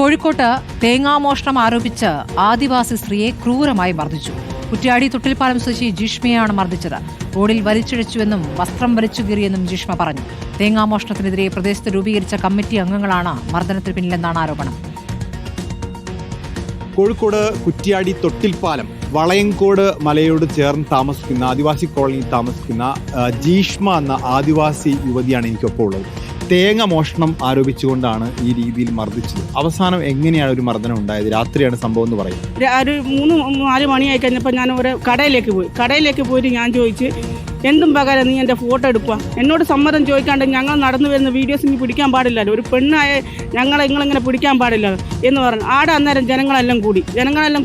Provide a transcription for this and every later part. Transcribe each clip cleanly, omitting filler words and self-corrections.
കോഴിക്കോട്ട് തേങ്ങാമോഷണം ആരോപിച്ച് ആദിവാസി സ്ത്രീയെ ക്രൂരമായി മർദ്ദിച്ചു. കുറ്റ്യാടി തൊട്ടിൽപ്പാലം സ്വദേശി ജിഷ്മയാണ് മർദ്ദിച്ചത്. റോഡിൽ വലിച്ചിഴച്ചുവെന്നും വസ്ത്രം വലിച്ചു കീറിയെന്നും ജിഷ്മ പറഞ്ഞു. തേങ്ങാമോഷണത്തിനെതിരെ പ്രദേശത്ത് രൂപീകരിച്ച കമ്മിറ്റി അംഗങ്ങളാണ് മർദ്ദനത്തിന് പിന്നിലെന്നാണ് ആരോപണം. കോഴിക്കോട് കുറ്റ്യാടി തൊട്ടിൽപ്പാലം വളയങ്കോട് മലയോട് ചേർന്ന് താമസിക്കുന്ന ആദിവാസി കോളനിയിൽ താമസിക്കുന്ന ജീഷ്മ എന്ന ആദിവാസി യുവതിയാണ് എനിക്കൊപ്പം ഉള്ളത്. തേങ്ങ മോഷണം ആരോപിച്ചുകൊണ്ടാണ് ഈ രീതിയിൽ മർദ്ദിച്ചത്. അവസാനം എങ്ങനെയാണ് ഒരു മർദ്ദനം ഉണ്ടായത്? രാത്രിയാണ് സംഭവം എന്ന് പറയും. ഒരു 3-4 മണിയായി കഴിഞ്ഞപ്പോൾ ഞാൻ ഒരു കടയിലേക്ക് പോയിട്ട് ഞാൻ ചോദിച്ച്, എന്തും പകരം നീ എൻ്റെ ഫോട്ടോ എടുക്കുക, എന്നോട് സമ്മതം ചോദിക്കാണ്ട് ഞങ്ങൾ നടന്നു വരുന്ന വീഡിയോസ് നീ പിടിക്കാൻ പാടില്ലല്ലോ, ഒരു പെണ്ണായ നിങ്ങളിങ്ങനെ പിടിക്കാൻ പാടില്ലല്ലോ എന്ന് പറഞ്ഞു. ആടെ അന്നേരം ജനങ്ങളെല്ലാം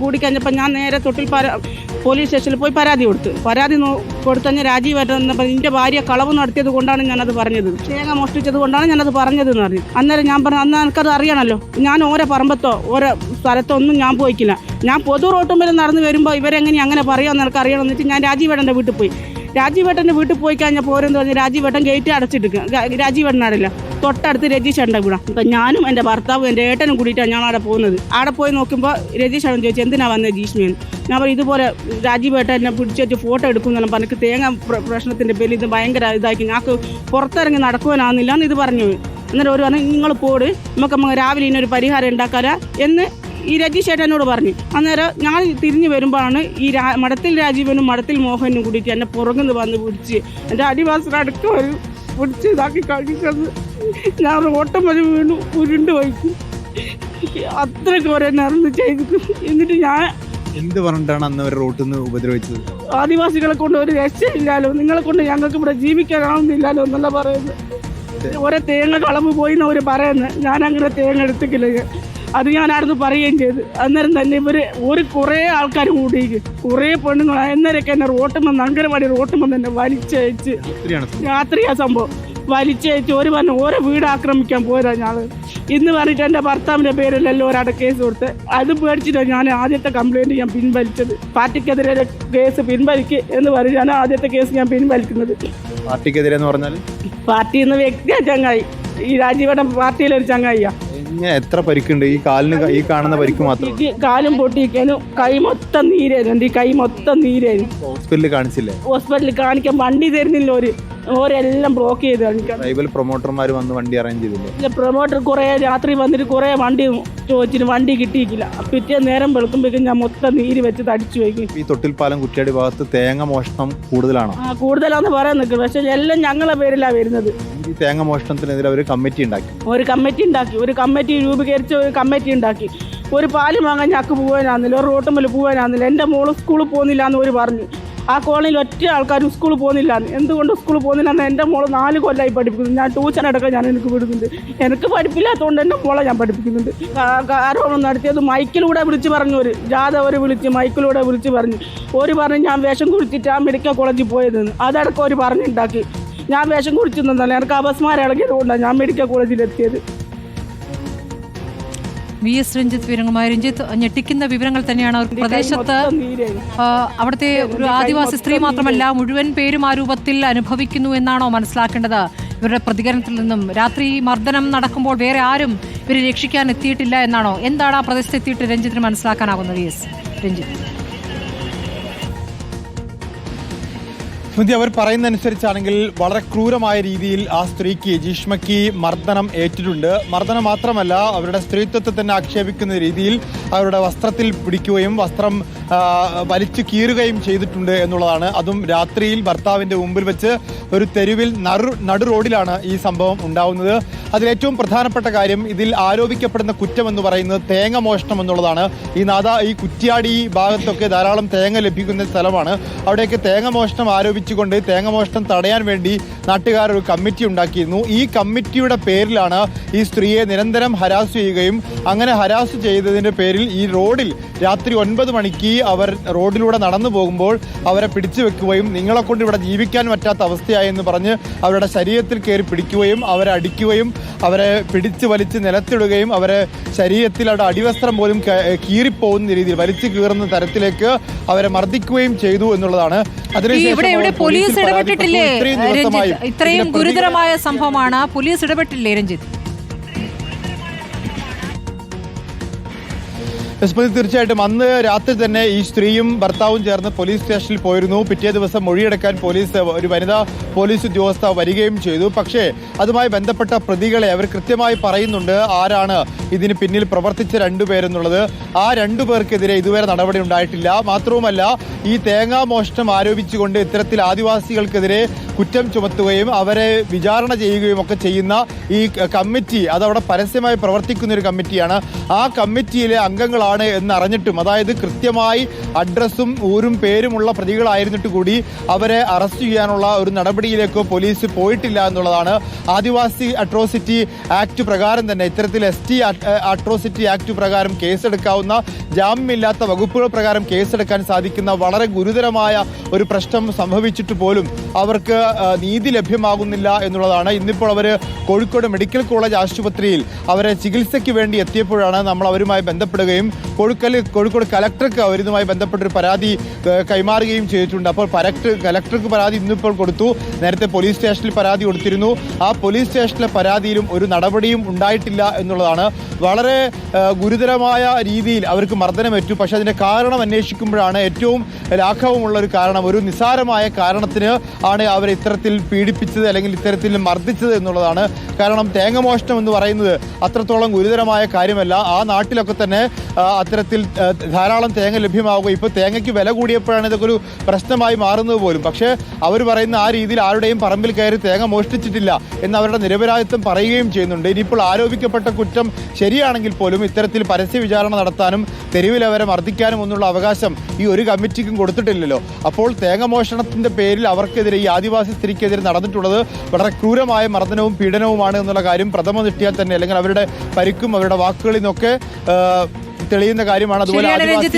കൂടി കഴിഞ്ഞപ്പോൾ ഞാൻ നേരെ തൊട്ടിൽപ്പാലം പോലീസ് സ്റ്റേഷനിൽ പോയി പരാതി കൊടുത്തഞ്ഞ് രാജീവേട്ടൻ വന്നപ്പോൾ നിൻ്റെ ഭാര്യ കളവ് നടത്തിയത് കൊണ്ടാണ് ഞാനത് പറഞ്ഞത്, തേങ്ങ മോഷ്ടിച്ചത് കൊണ്ടാണ് ഞാനത് പറഞ്ഞതെന്ന് പറഞ്ഞു. അന്നേരം ഞാൻ പറഞ്ഞു, അന്ന് എനിക്കത് അറിയണമല്ലോ, ഞാൻ ഓരോ പറമ്പത്തോ ഓരോ സ്ഥലത്തോ ഒന്നും ഞാൻ പോയിക്കില്ല, ഞാൻ പൊതു റോട്ടുമ്പോൾ നടന്ന് വരുമ്പോൾ ഇവരെങ്ങനെ അങ്ങനെ പറയുമെന്ന് എനിക്ക് അറിയണമെന്ന് വെച്ചാൽ ഞാൻ രാജീവേട്ടൻ്റെ വീട്ടിൽ പോയി. രാജീവേട്ടൻ്റെ വീട്ടിൽ പോയി കഴിഞ്ഞപ്പോൾ ഓരോന്ന് പറഞ്ഞ് രാജീവേട്ടൻ ഗേറ്റ് അടച്ചിട്ടിരിക്കുക. രാജീവേട്ടനാടില്ല, തൊട്ടടുത്ത് രജീഷേട്ടൻ്റെ വീടാണ്. അപ്പം ഞാനും എൻ്റെ ഭർത്താവും എൻ്റെ ഏട്ടനും കൂടിയിട്ടാണ് ഞാൻ അവിടെ പോകുന്നത്. അവിടെ പോയി നോക്കുമ്പോൾ രജീഷേട്ടൻ ചോദിച്ചു, എന്തിനാണ് വന്നത് ജീഷ്മേന്ന്. ഞാൻ പറയും, ഇതുപോലെ രാജീവേട്ടൻ എന്നെ പിടിച്ചു ഫോട്ടോ എടുക്കുമെന്നാണ് പറഞ്ഞ് എനിക്ക് തേങ്ങ പ്രശ്നത്തിൻ്റെ പേരിൽ ഇത് ഭയങ്കര ഇതാക്കി ഞങ്ങൾക്ക് പുറത്തിറങ്ങി നടക്കുവാനാകുന്നില്ല എന്ന് ഇത് പറഞ്ഞു. അന്നേരം ഒരു പറഞ്ഞു, നിങ്ങൾ പോട്, നമുക്ക് രാവിലെ ഇതിനൊരു പരിഹാരം ഉണ്ടാക്കാരാ എന്ന് ഈ രജീഷ് എന്നോട് പറഞ്ഞു. അന്നേരം ഞാൻ തിരിഞ്ഞു വരുമ്പോഴാണ് ഈ മഠത്തിൽ രാജീവനും മഠത്തിൽ മോഹനും കൂടിയിട്ട് എന്നെ പുറകുന്ന് വന്ന് പിടിച്ച് എൻ്റെ അടിവാസത്തിനടുക്ക് വരും പിടിച്ച് ഇതാക്കി കഴിക്കുന്നത്. ഞാൻ റോട്ടം വരെ വീണു ഉരുണ്ട് വയ്ക്കും, അത്രയ്ക്ക് വരെ നടന്ന് ചെയ്തു. എന്നിട്ട് ഞാൻ എന്ത് പറഞ്ഞിട്ടാണ് അന്ന് അവർ റോട്ടിൽ നിന്ന് ഉപദ്രവിച്ചത്? ആദിവാസികളെ കൊണ്ട് ഒരു രക്ഷയില്ലാലോ, നിങ്ങളെ കൊണ്ട് ഞങ്ങൾക്ക് ഇവിടെ ജീവിക്കാനാവുന്നില്ലല്ലോ എന്നല്ല പറയുന്നത്. ഓരോ തേങ്ങ കളമ്പ് പോയി എന്നവർ പറയുന്നത്. ഞാൻ അങ്ങനെ തേങ്ങ എടുത്തിക്കില്ല, അത് ഞാൻ അവിടുന്ന് പറയുകയും ചെയ്തു. അന്നേരം തന്നെ കുറേ ആൾക്കാർ കൂടിയിരിക്കും, കുറേ പെണ്ണുങ്ങൾ. എന്നേരൊക്കെ എന്നെ റോട്ടുമ്പോൾ അങ്കനവാടി റോട്ടുമ്പോൾ തന്നെ വലിച്ചയച്ച്, രാത്രിയാ സംഭവം, വലിച്ചയച്ച് ഒരു പറഞ്ഞു ഓരോ വീട് ആക്രമിക്കാൻ പോയതാ ഞാൻ. ഇന്ന് പറഞ്ഞിട്ട് എൻ്റെ ഭർത്താവിൻ്റെ പേരിലല്ലോ ഒരാടെ കേസ് കൊടുത്ത്. അത് പേടിച്ചിട്ടാണ് ഞാൻ ആദ്യത്തെ കംപ്ലയിൻറ്റ് ഞാൻ പിൻവലിച്ചത്. പാർട്ടിക്കെതിരെ കേസ് പിൻവലിക്ക് എന്ന് പറഞ്ഞ് ഞാൻ ആദ്യത്തെ കേസ് ഞാൻ പിൻവലിക്കുന്നത്. പാർട്ടിക്കെതിരെ എന്ന് പറഞ്ഞാൽ പാർട്ടിയിൽ നിന്ന് വ്യക്തിയാ ചങ്ങായി, ഈ രാജീവേട്ടൻ പാർട്ടിയിലൊരു ചങ്ങായിയാ. എത്ര പരിക്കുണ്ട് ഈ കാലിന്? ഈ കാണുന്ന പരിക്ക് മാത്രം? കാലും പൊട്ടിയിരിക്കാനും കൈ മൊത്തം നീരായിരുന്നു, ഈ കൈ മൊത്തം നീരായിരുന്നു. ഹോസ്പിറ്റലിൽ കാണിച്ചില്ലേ? ഹോസ്പിറ്റലിൽ കാണിക്കാൻ വണ്ടി തരുന്നില്ല, ഓരെല്ലാം ബ്ലോക്ക് ചെയ്ത് കാണിക്കാം. ട്രൈബൽ പ്രൊമോട്ടർമാർ വന്ന് വണ്ടി അറേഞ്ച് ചെയ്തില്ലേ? പ്രൊമോട്ടർ കുറേ രാത്രി വന്നിട്ട് കുറേ വണ്ടി ചോദിച്ചിട്ട് വണ്ടി കിട്ടിയിട്ടില്ല. പിറ്റേ നേരം വെളുക്കുമ്പോഴേക്കും ഞാൻ മൊത്തം നീര് വെച്ച് തടിച്ചു വയ്ക്കും. ഈ തൊട്ടിൽപ്പാലം കുറ്റ്യാടി ഭാഗത്ത് തേങ്ങ മോഷണം കൂടുതലാണോ? കൂടുതലാന്ന് പറയാൻ നിൽക്കുന്നത്, പക്ഷെ എല്ലാം ഞങ്ങളെ പേരിലാണ് വരുന്നത്. ഈ തേങ്ങ മോഷണത്തിനെതിരെ ഒരു കമ്മിറ്റി ഉണ്ടാക്കി, ഒരു കമ്മിറ്റി രൂപീകരിച്ച് ഒരു കമ്മിറ്റി ഉണ്ടാക്കി. ഒരു പാല് വാങ്ങാൻ ഞക്ക് പോകാനാകുന്നില്ല, ഒരു റോട്ടുമ്മൽ പോകാനാകുന്നില്ല. എൻ്റെ മോള് സ്കൂളിൽ പോകുന്നില്ല എന്ന് ഒരു പറഞ്ഞു. ആ കോളനിയിൽ ഒറ്റ ആൾക്കാരും സ്കൂളിൽ പോകുന്നില്ല. എന്തുകൊണ്ട് സ്കൂളിൽ പോകുന്നില്ല എന്ന് എൻ്റെ മോള് 4 കൊല്ലമായി പഠിപ്പിക്കുന്നു. ഞാൻ ട്യൂഷൻ അടക്കം ഞാൻ എനിക്ക് വിടുന്നുണ്ട്. എനിക്ക് പഠിപ്പില്ലാത്തതുകൊണ്ട് എൻ്റെ മോളെ ഞാൻ പഠിപ്പിക്കുന്നുണ്ട്. ആരോപണം നടത്തിയത് മൈക്കിലൂടെ വിളിച്ച് പറഞ്ഞു, ഒരു ജാഥ മൈക്കിലൂടെ വിളിച്ച് പറഞ്ഞു. ഒരു പറഞ്ഞ് ഞാൻ വേഷം കുടിച്ചിട്ട് ആ മെഡിക്കൽ കോളേജിൽ പോയതെന്ന്. അതടക്കം ഒരു പറഞ്ഞുണ്ടാക്കി. ഞാൻ വേഷം കുടിച്ചെന്നല്ല, എനിക്ക് അപസ്മാരം ഇളകിയതുകൊണ്ടാണ് ഞാൻ മെഡിക്കൽ കോളേജിലെത്തിയത്. VS രഞ്ജിത്ത് വിവരങ്ങളുമായി. രഞ്ജിത്ത്, ഞെട്ടിക്കുന്ന വിവരങ്ങൾ തന്നെയാണ്. പ്രദേശത്ത് അവിടുത്തെ ഒരു ആദിവാസി സ്ത്രീ മാത്രമല്ല, മുഴുവൻ പേരും ആ രൂപത്തിൽ അനുഭവിക്കുന്നു എന്നാണോ മനസ്സിലാക്കേണ്ടത് ഇവരുടെ പ്രതികരണത്തിൽ നിന്നും? രാത്രി മർദ്ദനം നടക്കുമ്പോൾ വേറെ ആരും ഇവരെ രക്ഷിക്കാൻ എത്തിയിട്ടില്ല എന്നാണോ? എന്താണ് ആ പ്രദേശത്ത് എത്തിയിട്ട് രഞ്ജിത്തിന് മനസ്സിലാക്കാനാകുന്നത്? VS രഞ്ജിത്ത്. അവർ പറയുന്നതനുസരിച്ചാണെങ്കിൽ വളരെ ക്രൂരമായ രീതിയിൽ ആ സ്ത്രീക്ക്, ജീഷ്മയ്ക്ക് മർദ്ദനം ഏറ്റിട്ടുണ്ട്. മർദ്ദനം മാത്രമല്ല, അവരുടെ സ്ത്രീത്വത്തെ തന്നെ ആക്ഷേപിക്കുന്ന രീതിയിൽ അവരുടെ വസ്ത്രത്തിൽ പിടിക്കുകയും വസ്ത്രം വലിച്ചു കീറുകയും ചെയ്തിട്ടുണ്ട് എന്നുള്ളതാണ്. അതും രാത്രിയിൽ ഭർത്താവിൻ്റെ മുമ്പിൽ വെച്ച് ഒരു തെരുവിൽ നടു റോഡിലാണ് ഈ സംഭവം ഉണ്ടാവുന്നത്. അതിലേറ്റവും പ്രധാനപ്പെട്ട കാര്യം, ഇതിൽ ആരോപിക്കപ്പെടുന്ന കുറ്റം എന്ന് പറയുന്നത് തേങ്ങ മോഷണം എന്നുള്ളതാണ്. ഈ കുറ്റ്യാടി ഭാഗത്തൊക്കെ ധാരാളം തേങ്ങ ലഭിക്കുന്ന സ്ഥലമാണ്. അവിടെയൊക്കെ തേങ്ങ മോഷണം ആരോപിച്ചുകൊണ്ട് തേങ്ങ മോഷണം തടയാൻ വേണ്ടി നാട്ടുകാർ ഒരു കമ്മിറ്റി ഉണ്ടാക്കിയിരുന്നു. ഈ കമ്മിറ്റിയുടെ പേരിലാണ് ഈ സ്ത്രീയെ നിരന്തരം ഹരാസ് ചെയ്യുകയും അങ്ങനെ ഹരാസ് ചെയ്തതിൻ്റെ പേരിൽ ഈ റോഡിൽ രാത്രി 9 മണിക്ക് അവർ റോഡിലൂടെ നടന്നു പോകുമ്പോൾ അവരെ പിടിച്ചു വെക്കുകയും നിങ്ങളെ കൊണ്ട് ഇവിടെ ജീവിക്കാൻ പറ്റാത്ത അവസ്ഥയായെന്ന് പറഞ്ഞ് അവരുടെ ശരീരത്തിൽ കയറി പിടിക്കുകയും അവരെ അടിക്കുകയും അവരെ പിടിച്ച് വലിച്ച് നിലത്തിടുകയും അവരെ ശരീരത്തിൽ അവരുടെ അടിവസ്ത്രം പോലും കീറിപ്പോകുന്ന രീതിയിൽ വലിച്ചു കീറുന്ന തരത്തിലേക്ക് അവരെ മർദ്ദിക്കുകയും ചെയ്തു എന്നുള്ളതാണ്. പോലീസ് ഇടപെട്ടിട്ടില്ലേ? ഇത്രയും ഗുരുതരമായ സംഭവമാണ്, പോലീസ് ഇടപെട്ടില്ലേ രഞ്ജിത്ത്? സ്മൃതി, തീർച്ചയായിട്ടും അന്ന് രാത്രി തന്നെ ഈ സ്ത്രീയും ഭർത്താവും ചേർന്ന് പോലീസ് സ്റ്റേഷനിൽ പോയിരുന്നു. പിറ്റേ ദിവസം മൊഴിയെടുക്കാൻ ഒരു വനിതാ പോലീസ് ഉദ്യോഗസ്ഥ വരികയും ചെയ്തു. പക്ഷേ അതുമായി ബന്ധപ്പെട്ട പ്രതികളെ അവർ കൃത്യമായി പറയുന്നുണ്ട് ആരാണ് ഇതിന് പിന്നിൽ പ്രവർത്തിച്ച രണ്ടുപേരെന്നുള്ളത്. ആ രണ്ടുപേർക്കെതിരെ ഇതുവരെ നടപടി ഉണ്ടായിട്ടില്ല. മാത്രവുമല്ല, ഈ തേങ്ങാമോഷണം ആരോപിച്ചുകൊണ്ട് ഇത്തരത്തിൽ ആദിവാസികൾക്കെതിരെ കുറ്റം ചുമത്തുകയും അവരെ വിചാരണ ചെയ്യുകയും ഒക്കെ ചെയ്യുന്ന ഈ കമ്മിറ്റി അതവിടെ പരസ്യമായി പ്രവർത്തിക്കുന്ന ഒരു കമ്മിറ്റിയാണ്. ആ കമ്മിറ്റിയിലെ അംഗങ്ങളാണ് എന്നറിഞ്ഞിട്ടും, അതായത് കൃത്യമായി അഡ്രസ്സും ഊരും പേരുമുള്ള പ്രതികളായിരുന്നിട്ട് കൂടി അവരെ അറസ്റ്റ് ചെയ്യാനുള്ള ഒരു നടപടിയിലേക്കോ പോലീസ് പോയിട്ടില്ല എന്നുള്ളതാണ്. ആദിവാസി അട്രോസിറ്റി ആക്ട് പ്രകാരം തന്നെ ഇത്തരത്തിൽ ST അട്രോസിറ്റി ആക്ട് പ്രകാരം കേസെടുക്കാവുന്ന, ജാമ്യമില്ലാത്ത വകുപ്പുകൾ പ്രകാരം കേസെടുക്കാൻ സാധിക്കുന്ന വളരെ ഗുരുതരമായ ഒരു പ്രശ്നം സംഭവിച്ചിട്ട് പോലും അവർക്ക് നീതി ലഭ്യമാകുന്നില്ല എന്നുള്ളതാണ്. ഇന്നിപ്പോൾ അവർ കോഴിക്കോട് മെഡിക്കൽ കോളേജ് ആശുപത്രിയിൽ അവരെ ചികിത്സയ്ക്ക് വേണ്ടി എത്തിയപ്പോഴാണ് നമ്മൾ അവരുമായി ബന്ധപ്പെടുകയും കോഴിക്കോട് കലക്ടർക്ക് അവരുമായി ബന്ധപ്പെട്ടൊരു പരാതി കൈമാറുകയും ചെയ്തിട്ടുണ്ട്. അപ്പോൾ കലക്ടർക്ക് പരാതി ഇന്നിപ്പോൾ കൊടുത്തു. നേരത്തെ പോലീസ് സ്റ്റേഷനിൽ പരാതി കൊടുത്തിരുന്നു. ആ പോലീസ് സ്റ്റേഷനിലെ പരാതിയിലും ഒരു നടപടിയും ഉണ്ടായിട്ടില്ല എന്നുള്ളതാണ്. വളരെ ഗുരുതരമായ രീതിയിൽ അവർക്ക് മർദ്ദനമേറ്റു. പക്ഷേ അതിന്റെ കാരണം അന്വേഷിക്കുമ്പോഴാണ് ഏറ്റവും ലാഘവമുള്ള ഒരു കാരണം, ഒരു നിസ്സാരമായ കാരണത്തിന് ആണ് അവരെ ഇത്തരത്തിൽ പീഡിപ്പിച്ചത് അല്ലെങ്കിൽ ഇത്തരത്തിൽ മർദ്ദിച്ചത് എന്നുള്ളതാണ്. കാരണം തേങ്ങമോഷണം എന്ന് പറയുന്നത് അത്രത്തോളം ഗുരുതരമായ കാര്യമല്ല. ആ നാട്ടിലൊക്കെ തന്നെ അത്തരത്തിൽ ധാരാളം തേങ്ങ ലഭ്യമാവുക, ഇപ്പോൾ തേങ്ങയ്ക്ക് വില കൂടിയപ്പോഴാണ് ഇതൊക്കെ ഒരു പ്രശ്നമായി മാറുന്നത് പോലും. പക്ഷേ അവർ പറയുന്ന ആ രീതിയിൽ ആരുടെയും പറമ്പിൽ കയറി തേങ്ങ മോഷ്ടിച്ചിട്ടില്ല എന്ന് അവരുടെ നിരപരാധിത്വം പറയുകയും ചെയ്യുന്നുണ്ട്. ഇനിയിപ്പോൾ ആരോപിക്കപ്പെട്ട കുറ്റം ശരിയാണെങ്കിൽ പോലും ഇത്തരത്തിൽ പരസ്യ വിചാരണ നടത്താനും തെരുവിൽ അവരെ മർദ്ദിക്കാനും ഒന്നുള്ള അവകാശം ഈ ഒരു കമ്മിറ്റിക്കും കൊടുത്തിട്ടില്ലല്ലോ. അപ്പോൾ തേങ്ങമോഷണത്തിന്റെ പേരിൽ അവർക്കെതിരെ, ഈ ആദിവാസി സ്ത്രീക്കെതിരെ നടന്നിട്ടുള്ളത് വളരെ ക്രൂരമായ മർദ്ദനവും പീഡനവുമാണ് എന്നുള്ള കാര്യം പ്രഥമ ദൃഷ്ട്യാ തന്നെ, അല്ലെങ്കിൽ അവരുടെ പരിക്കും അവരുടെ വാക്കുകളിൽ നിന്നൊക്കെ തെളിയുന്ന കാര്യമാണ്. അതുപോലെ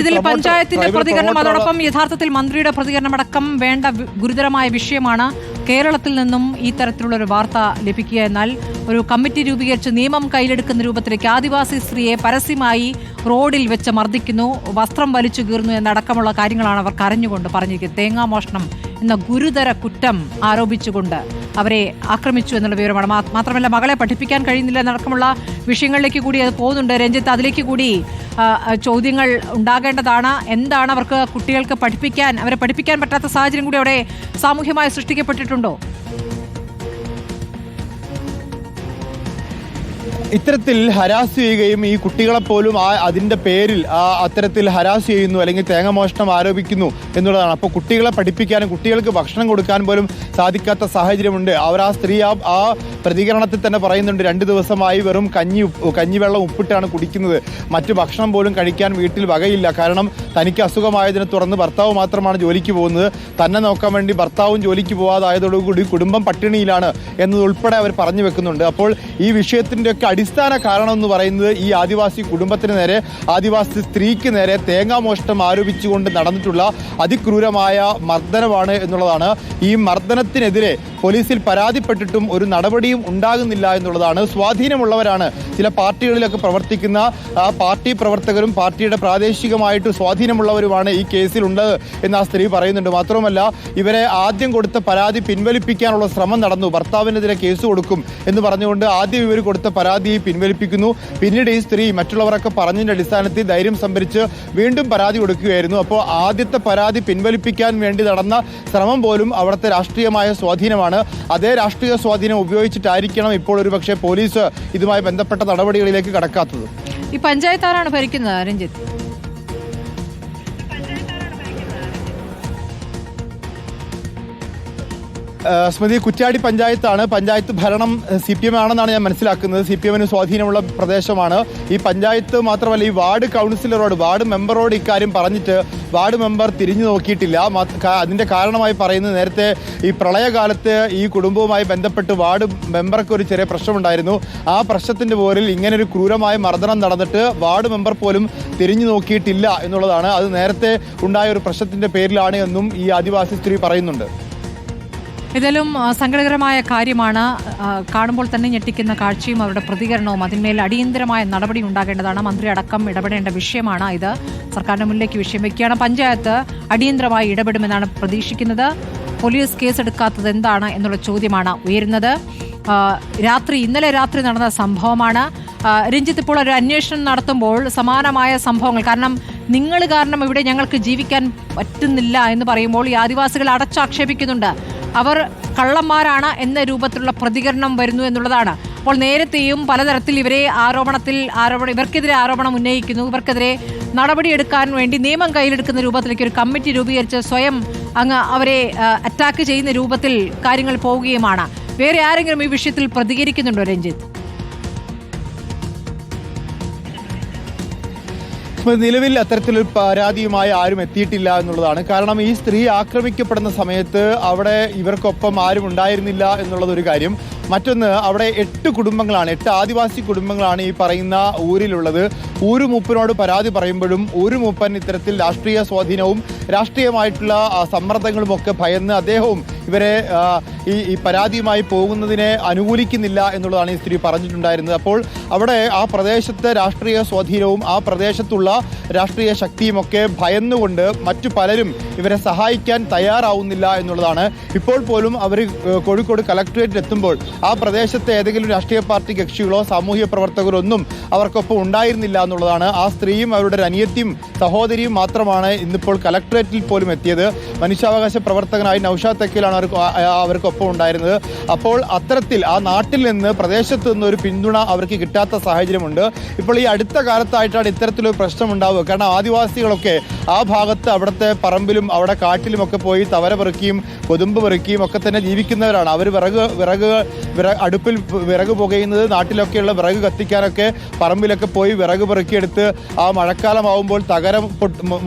ഇതിൽ പഞ്ചായത്തിന്റെ പ്രതികരണം, അതോടൊപ്പം യഥാർത്ഥത്തിൽ മന്ത്രിയുടെ പ്രതികരണം അടക്കം വേണ്ട ഗുരുതരമായ വിഷയമാണ്. കേരളത്തിൽ നിന്നും ഈ തരത്തിലുള്ള ഒരു വാർത്ത ലഭിക്കുക, എന്നാൽ ഒരു കമ്മിറ്റി രൂപീകരിച്ച് നിയമം കയ്യിലെടുക്കുന്ന രൂപത്തിലേക്ക് ആദിവാസി സ്ത്രീയെ പരസ്യമായി റോഡിൽ വെച്ച് മർദ്ദിക്കുന്നു, വസ്ത്രം വലിച്ചു കീറുന്നു എന്നടക്കമുള്ള കാര്യങ്ങളാണ് അവർ കരഞ്ഞുകൊണ്ട് പറഞ്ഞിരിക്കുന്നത്. തേങ്ങാമോഷണം എന്ന ഗുരുതര കുറ്റം ആരോപിച്ചുകൊണ്ട് അവരെ ആക്രമിച്ചു എന്നുള്ള വിവരമാണ്. മാത്രമല്ല, മകളെ പഠിപ്പിക്കാൻ കഴിയുന്നില്ല എന്നടക്കമുള്ള വിഷയങ്ങളിലേക്ക് കൂടി അത് പോകുന്നുണ്ട്. രഞ്ജിത്ത്, അതിലേക്ക് കൂടി ചോദ്യങ്ങൾ ഉണ്ടാകേണ്ടതാണ്. എന്താണ് അവർക്ക് കുട്ടികൾക്ക് അവരെ പഠിപ്പിക്കാൻ പറ്റാത്ത സാഹചര്യം കൂടി അവിടെ സാമൂഹ്യമായി സൃഷ്ടിക്കപ്പെട്ടിട്ടുണ്ടോ? ഇത്തരത്തിൽ ഹരാസ് ചെയ്യുകയും ഈ കുട്ടികളെപ്പോലും അതിന്റെ പേരിൽ അത്തരത്തിൽ ഹരാസ് ചെയ്യുന്നു അല്ലെങ്കിൽ തേങ്ങമോഷണം ആരോപിക്കുന്നു എന്നുള്ളതാണ്. അപ്പോൾ കുട്ടികളെ പഠിപ്പിക്കാനും കുട്ടികൾക്ക് ഭക്ഷണം കൊടുക്കാൻ പോലും സാധിക്കാത്ത സാഹചര്യമുണ്ട്. അവർ ആ സ്ത്രീ ആ പ്രതികരണത്തിൽ തന്നെ പറയുന്നുണ്ട്, 2 ദിവസമായി വെറും കഞ്ഞിവെള്ളം ഉപ്പിട്ടാണ് കുടിക്കുന്നത്, മറ്റു ഭക്ഷണം പോലും കഴിക്കാൻ വീട്ടിൽ വകയില്ല. കാരണം തനിക്ക് അസുഖമായതിനെ തുടർന്ന് ഭർത്താവ് മാത്രമാണ് ജോലിക്ക് പോകുന്നത്, തന്നെ നോക്കാൻ വേണ്ടി ഭർത്താവും ജോലിക്ക് പോകാതായതോടുകൂടി കുടുംബം പട്ടിണിയിലാണ് എന്നതുൾപ്പെടെ അവർ പറഞ്ഞു വെക്കുന്നുണ്ട്. അപ്പോൾ ഈ വിഷയത്തിൻ്റെയൊക്കെ അടിസ്ഥാന കാരണം എന്ന് പറയുന്നത് ഈ ആദിവാസി കുടുംബത്തിന് നേരെ, ആദിവാസി സ്ത്രീക്ക് നേരെ തേങ്ങാമോഷണം ആരോപിച്ചുകൊണ്ട് നടന്നിട്ടുള്ള അതിക്രൂരമായ മർദ്ദനമാണ് എന്നുള്ളതാണ്. ഈ മർദ്ദനത്തിനെതിരെ പോലീസിൽ പരാതിപ്പെട്ടിട്ടും ഒരു നടപടിയും ഉണ്ടാകുന്നില്ല എന്നുള്ളതാണ്. സ്വാധീനമുള്ളവരാണ് ചില പാർട്ടികളിലൊക്കെ പ്രവർത്തിക്കുന്ന പാർട്ടി പ്രവർത്തകരും പാർട്ടിയുടെ പ്രാദേശികമായിട്ട് സ്വാധീനമുള്ളവരുമാണ് ഈ കേസിലുള്ളത് എന്ന് ആ സ്ത്രീ പറയുന്നുണ്ട്. മാത്രമല്ല, ഇവരെ ആദ്യം കൊടുത്ത പരാതി പിൻവലിപ്പിക്കാനുള്ള ശ്രമം നടന്നു, ഭർത്താവിനെതിരെ കേസ് കൊടുക്കും എന്ന് പറഞ്ഞുകൊണ്ട് ആദ്യം ഇവർ കൊടുത്ത പരാതി പിൻവലിപ്പിക്കുന്നു. പിന്നീട് ഈ സ്ത്രീ മറ്റുള്ളവരൊക്കെ പറഞ്ഞതിന്റെ അടിസ്ഥാനത്തിൽ ധൈര്യം സംഭരിച്ച് വീണ്ടും പരാതി കൊടുക്കുകയായിരുന്നു. അപ്പോൾ ആദ്യത്തെ പരാതി പിൻവലിപ്പിക്കാൻ വേണ്ടി നടന്ന ശ്രമം പോലും അവിടുത്തെ രാഷ്ട്രീയമായ സ്വാധീനമാണ്. അതേ രാഷ്ട്രീയ സ്വാധീനം ഉപയോഗിച്ചിട്ടായിരിക്കണം ഇപ്പോൾ ഒരുപക്ഷെ പോലീസ് ഇതുമായി ബന്ധപ്പെട്ട നടപടികളിലേക്ക് കടക്കാത്തത്. ഈ പഞ്ചായത്ത് ആരാണ് ഭരിക്കുന്നത്, രഞ്ജിത്ത്? സ്മൃതി, കുറ്റ്യാടി പഞ്ചായത്താണ്. പഞ്ചായത്ത് ഭരണം CPM ആണെന്നാണ് ഞാൻ മനസ്സിലാക്കുന്നത്. CPM സ്വാധീനമുള്ള പ്രദേശമാണ് ഈ പഞ്ചായത്ത്. മാത്രമല്ല, ഈ വാർഡ് കൗൺസിലറോട്, വാർഡ് മെമ്പറോട് ഇക്കാര്യം പറഞ്ഞിട്ട് വാർഡ് മെമ്പർ തിരിഞ്ഞു നോക്കിയിട്ടില്ല. അതിന്റെ കാരണമായി പറയുന്നത്, നേരത്തെ ഈ പ്രളയകാലത്ത് ഈ കുടുംബവുമായി ബന്ധപ്പെട്ട് വാർഡ് മെമ്പർക്ക് ഒരു ചെറിയ പ്രശ്നമുണ്ടായിരുന്നു. ആ പ്രശ്നത്തിന്റെ പേരിൽ ഇങ്ങനൊരു ക്രൂരമായ മർദ്ദനം നടന്നിട്ട് വാർഡ് മെമ്പർ പോലും തിരിഞ്ഞു നോക്കിയിട്ടില്ല എന്നുള്ളതാണ്. അത് നേരത്തെ ഉണ്ടായ ഒരു പ്രശ്നത്തിന്റെ പേരിലാണ് എന്നും ഈ ആദിവാസി സ്ത്രീ പറയുന്നുണ്ട്. ഇതിലും സങ്കടകരമായ കാര്യമാണ്. കാണുമ്പോൾ തന്നെ ഞെട്ടിക്കുന്ന കാഴ്ചയും അവരുടെ പ്രതികരണവും. അതിന്മേൽ അടിയന്തരമായ നടപടി ഉണ്ടാകേണ്ടതാണ്. മന്ത്രി അടക്കം ഇടപെടേണ്ട വിഷയമാണ് ഇത്. സർക്കാരിന്റെ മുന്നിലേക്ക് വിഷയം വയ്ക്കുകയാണ്. പഞ്ചായത്ത് അടിയന്തരമായി ഇടപെടുമെന്നാണ് പ്രതീക്ഷിക്കുന്നത്. പോലീസ് കേസെടുക്കാത്തത് എന്താണ് എന്നുള്ള ചോദ്യമാണ് ഉയരുന്നത്. ഇന്നലെ രാത്രി നടന്ന സംഭവമാണ്. രഞ്ജിത്ത്, ഇപ്പോൾ ഒരു അന്വേഷണം നടത്തുമ്പോൾ സമാനമായ സംഭവങ്ങൾ, കാരണം നിങ്ങൾ കാരണം ഇവിടെ ഞങ്ങൾക്ക് ജീവിക്കാൻ പറ്റുന്നില്ല എന്ന് പറയുമ്പോൾ ഈ ആദിവാസികൾ അടച്ചാക്ഷേപിക്കുന്നുണ്ട്. അവർ കള്ളന്മാരാണ് എന്ന രൂപത്തിലുള്ള പ്രതികരണം വരുന്നു എന്നുള്ളതാണ്. അപ്പോൾ നേരത്തെയും പലതരത്തിൽ ഇവർക്കെതിരെ ആരോപണം ഉന്നയിക്കുന്നു. ഇവർക്കെതിരെ നടപടിയെടുക്കാൻ വേണ്ടി നിയമം കയ്യിലെടുക്കുന്ന രൂപത്തിലേക്ക് ഒരു കമ്മിറ്റി രൂപീകരിച്ച് സ്വയം അങ്ങ് അവരെ അറ്റാക്ക് ചെയ്യുന്ന രൂപത്തിൽ കാര്യങ്ങൾ പോവുകയുമാണ്. വേറെ ആരെങ്കിലും ഈ വിഷയത്തിൽ പ്രതികരിക്കുന്നുണ്ടോ രഞ്ജിത്ത്? നിലവിൽ അത്തരത്തിലൊരു പരാതിയുമായി ആരും എത്തിയിട്ടില്ല എന്നുള്ളതാണ്. കാരണം ഈ സ്ത്രീ ആക്രമിക്കപ്പെടുന്ന സമയത്ത് അവിടെ ഇവർക്കൊപ്പം ആരും ഉണ്ടായിരുന്നില്ല എന്നുള്ളതൊരു കാര്യം. മറ്റൊന്ന്, അവിടെ 8 കുടുംബങ്ങളാണ്, 8 ആദിവാസി കുടുംബങ്ങളാണ് ഈ പറയുന്ന ഊരിലുള്ളത്. ഊരുമൂപ്പനോട് പരാതി പറയുമ്പോഴും ഊരുമൂപ്പൻ ഇത്തരത്തിൽ രാഷ്ട്രീയ സ്വാധീനവും രാഷ്ട്രീയമായിട്ടുള്ള സമ്മർദ്ദങ്ങളും ഒക്കെ ഭയന്ന് അദ്ദേഹവും ഇവരെ ഈ പരാതിയുമായി പോകുന്നതിനെ അനുകൂലിക്കുന്നില്ല എന്നുള്ളതാണ് ഈ സ്ത്രീ പറഞ്ഞിട്ടുണ്ടായിരുന്നത്. അപ്പോൾ അവിടെ ആ പ്രദേശത്തെ രാഷ്ട്രീയ സ്വാധീനവും ആ പ്രദേശത്തുള്ള രാഷ്ട്രീയ ശക്തിയുമൊക്കെ ഭയന്നുകൊണ്ട് മറ്റു പലരും ഇവരെ സഹായിക്കാൻ തയ്യാറാവുന്നില്ല എന്നുള്ളതാണ്. ഇപ്പോൾ പോലും അവർ കോഴിക്കോട് കളക്ടറേറ്റിൽ എത്തുമ്പോൾ ആ പ്രദേശത്തെ ഏതെങ്കിലും രാഷ്ട്രീയ പാർട്ടി കക്ഷികളോ സാമൂഹ്യ പ്രവർത്തകരോ ഒന്നും അവർക്കൊപ്പം ഉണ്ടായിരുന്നില്ല എന്നുള്ളതാണ്. ആ സ്ത്രീയും അവരുടെ അനിയത്തിയും സഹോദരിയും മാത്രമാണ് ഇന്നിപ്പോൾ കളക്ടറേറ്റിൽ പോലും എത്തിയത്. മനുഷ്യാവകാശ പ്രവർത്തകനായി നൗഷാദ് തെക്കിലാണ് അവർക്കൊപ്പം ഉണ്ടായിരുന്നത്. അപ്പോൾ അത്തരത്തിൽ ആ നാട്ടിൽ നിന്ന് പ്രദേശത്ത് നിന്ന് ഒരു പിന്തുണ അവർക്ക് കിട്ടാത്ത സാഹചര്യമുണ്ട്. ഇപ്പോൾ ഈ അടുത്ത കാലത്തായിട്ടാണ് ഇത്തരത്തിലൊരു പ്രശ്നം ഉണ്ടാവുക. കാരണം ആദിവാസികളൊക്കെ ആ ഭാഗത്ത് അവിടുത്തെ പറമ്പിലും അവിടെ കാട്ടിലുമൊക്കെ പോയി തവര പെറുക്കിയും കൊതുമ്പ് പെറുക്കിയും ഒക്കെ തന്നെ ജീവിക്കുന്നവരാണ്. അവർ അടുപ്പിൽ വിറക് പുകയുന്നത്, നാട്ടിലൊക്കെയുള്ള വിറക് കത്തിക്കാനൊക്കെ പറമ്പിലൊക്കെ പോയി വിറക് പെറുക്കിയെടുത്ത് ആ മഴക്കാലമാവുമ്പോൾ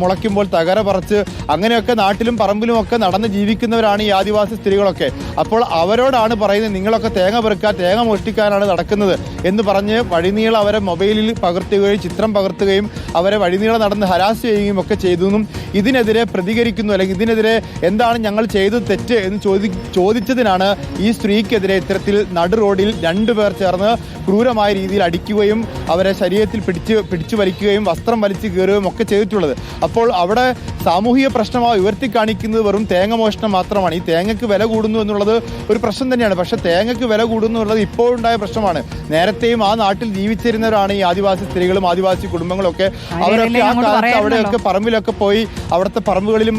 മുളയ്ക്കുമ്പോൾ തകര പറിച്ച് അങ്ങനെയൊക്കെ നാട്ടിലും പറമ്പിലും ഒക്കെ നടന്ന് ജീവിക്കുന്നവരാണ് ഈ ആദിവാസി സ്ത്രീകളൊക്കെ. അപ്പോൾ അവരോടാണ് പറയുന്നത്, നിങ്ങളൊക്കെ തേങ്ങ പെറുക്കാൻ, തേങ്ങ മോഷ്ടിക്കാനാണ് നടക്കുന്നത് എന്ന് പറഞ്ഞ് വഴിനീളം അവരെ മൊബൈലിൽ പകർത്തുകയും ചിത്രം പകർത്തുകയും അവരെ വഴിനീളം നടന്ന് ഹരാസ് ചെയ്യുകയും ഒക്കെ ചെയ്തെന്നും ഇതിനെതിരെ പ്രതികരിക്കുന്നു, അല്ലെങ്കിൽ ഇതിനെതിരെ എന്താണ് ഞങ്ങൾ ചെയ്തത് തെറ്റ് എന്ന് ചോദിച്ചതിനാണ് ഈ സ്ത്രീക്കെതിരെ ഇത്തരത്തിൽ നടു റോഡിൽ 2 പേർ ചേർന്ന് ക്രൂരമായ രീതിയിൽ അടിക്കുകയും അവരെ ശരീരത്തിൽ പിടിച്ചു വലിക്കുകയും വസ്ത്രം വലിച്ചു കയറുകയും ഒക്കെ ചെയ്തിട്ടുള്ളത്. അപ്പോൾ അവിടെ സാമൂഹിക പ്രശ്നമായി ഉയർത്തി കാണിക്കുന്നത് വെറും തേങ്ങ മോഷണം മാത്രമാണ്. ഈ തേങ്ങയ്ക്ക് വില കൂടുന്നു എന്നുള്ളത് ഒരു പ്രശ്നം തന്നെയാണ്. പക്ഷെ തേങ്ങയ്ക്ക് വില കൂടുന്നു എന്നുള്ളത് ഇപ്പോഴുണ്ടായ പ്രശ്നമാണ്. നേരത്തെയും ആ നാട്ടിൽ ജീവിച്ചിരുന്നവരാണ് ഈ ആദിവാസി സ്ത്രീകളും ആദിവാസി കുടുംബങ്ങളും ഒക്കെ. അവരൊക്കെ ആ കാലത്ത് അവിടെയൊക്കെ പറമ്പിലൊക്കെ പോയി അവിടുത്തെ പറമ്പുകളിലും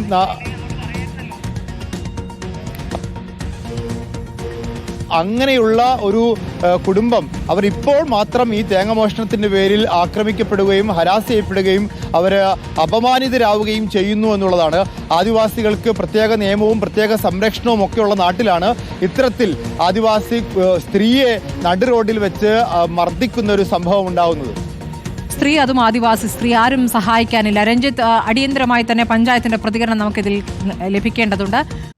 അങ്ങനെയുള്ള ഒരു കുടുംബം അവരിപ്പോൾ മാത്രം ഈ തേങ്ങമോഷണത്തിൻ്റെ പേരിൽ ആക്രമിക്കപ്പെടുകയും ഹരാസ് ചെയ്യപ്പെടുകയും അവർ അപമാനിതരാവുകയും ചെയ്യുന്നു എന്നുള്ളതാണ്. ആദിവാസികൾക്ക് പ്രത്യേക നിയമവും പ്രത്യേക സംരക്ഷണവും ഒക്കെയുള്ള നാട്ടിലാണ് ഇത്തരത്തിൽ ആദിവാസി സ്ത്രീയെ നടു റോഡിൽ വെച്ച് മർദ്ദിക്കുന്ന ഒരു സംഭവം ഉണ്ടാവുന്നത്. സ്ത്രീ, അതും ആദിവാസി സ്ത്രീ, ആരും സഹായിക്കാനില്ല. രഞ്ജിത്ത്, അടിയന്തരമായി തന്നെ പഞ്ചായത്തിന്റെ പ്രതികരണം നമുക്കിതിൽ ലഭിക്കേണ്ടതുണ്ട്.